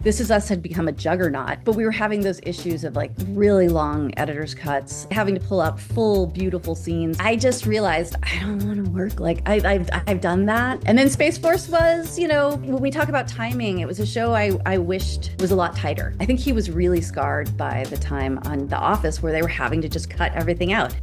This Is Us had become a juggernaut, but we were having those issues of like really long editor's cuts, having to pull out full, beautiful scenes. I just realized I don't want to work like I've done that. And then Space Force was, when we talk about timing, it was a show I wished was a lot tighter. I think he was really scarred by the time on The Office where they were having to just cut everything out.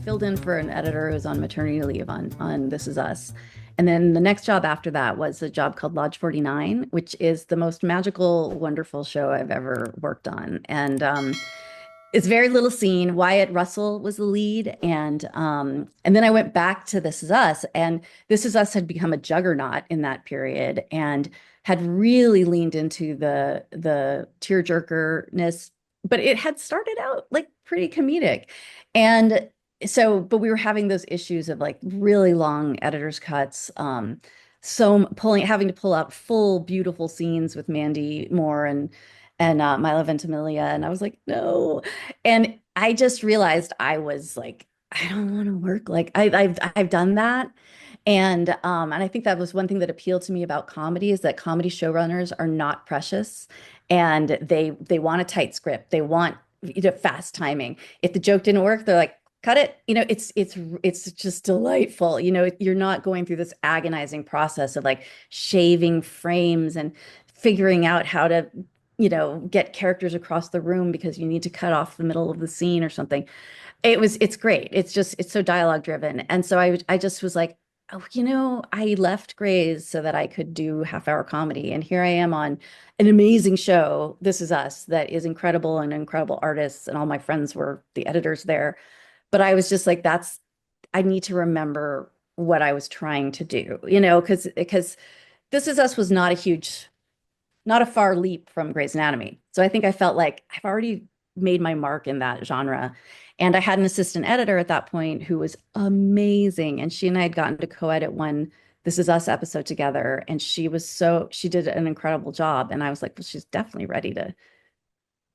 Filled in for an editor who was on maternity leave on This Is Us. And then the next job after that was a job called Lodge 49, which is the most magical, wonderful show I've ever worked on. And it's very little scene. Wyatt Russell was the lead. And then I went back to This Is Us, and This Is Us had become a juggernaut in that period and had really leaned into the tearjerkerness, but it had started out like pretty comedic. And but we were having those issues of like really long editor's cuts, having to pull out full, beautiful scenes with Mandy Moore and Milo Ventimiglia, and I was like, no. And I just realized I was like, I don't want to work like I've done that. And I think that was one thing that appealed to me about comedy is that comedy showrunners are not precious, and they want a tight script. They want fast timing. If the joke didn't work, they're like, cut it. It's just delightful. You're not going through this agonizing process of like shaving frames and figuring out how to, get characters across the room because you need to cut off the middle of the scene or something. It's great. It's so dialogue driven. And so I just was like, oh, I left Grey's so that I could do half-hour comedy. And here I am on an amazing show, This Is Us, that is incredible and incredible artists. And all my friends were the editors there. But I was just like, I need to remember what I was trying to do, because This Is Us was not a far leap from Grey's Anatomy. So I think I felt like I've already made my mark in that genre. And I had an assistant editor at that point who was amazing. And she and I had gotten to co-edit one This Is Us episode together. And she did an incredible job. And I was like, well, she's definitely ready to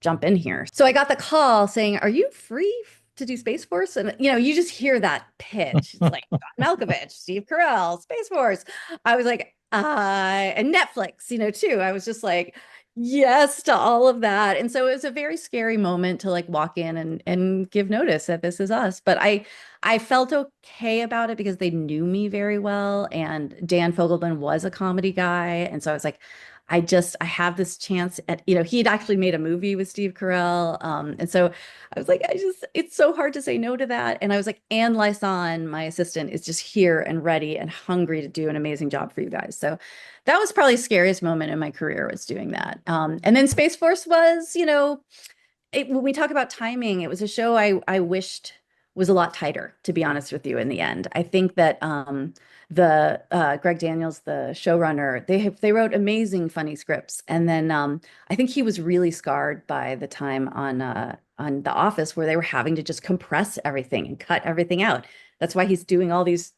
jump in here. So I got the call saying, are you free to do Space Force? And you just hear that pitch. It's like John Malkovich, Steve Carell, Space Force. I was like, and Netflix, too. I was just like, yes to all of that. And so it was a very scary moment to like walk in and give notice that This Is Us. But I felt okay about it because they knew me very well. And Dan Fogelman was a comedy guy. And so I was like, I have this chance at, he'd actually made a movie with Steve Carell. And so I was like, it's so hard to say no to that. And I was like, Anne Lyson, my assistant, is just here and ready and hungry to do an amazing job for you guys. So that was probably the scariest moment in my career, was doing that. And then Space Force was, when we talk about timing, it was a show I wished was a lot tighter, to be honest with you, in the end. I think that Greg Daniels, the showrunner, they wrote amazing funny scripts. And then I think he was really scarred by the time on The Office where they were having to just compress everything and cut everything out. That's why he's doing all these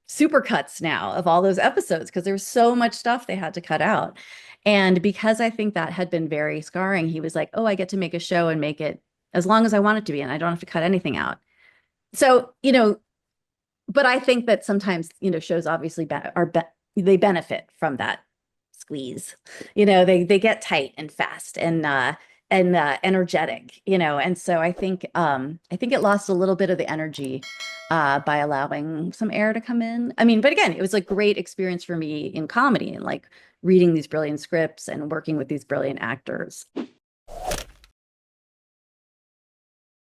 super cuts now of all those episodes, because there was so much stuff they had to cut out. And because I think that had been very scarring, he was like, oh, I get to make a show and make it as long as I want it to be, and I don't have to cut anything out. So, but I think that sometimes, shows obviously they benefit from that squeeze. They get tight and fast and energetic, and so I think it lost a little bit of the energy by allowing some air to come in. I mean, but again, it was a great experience for me in comedy and like reading these brilliant scripts and working with these brilliant actors.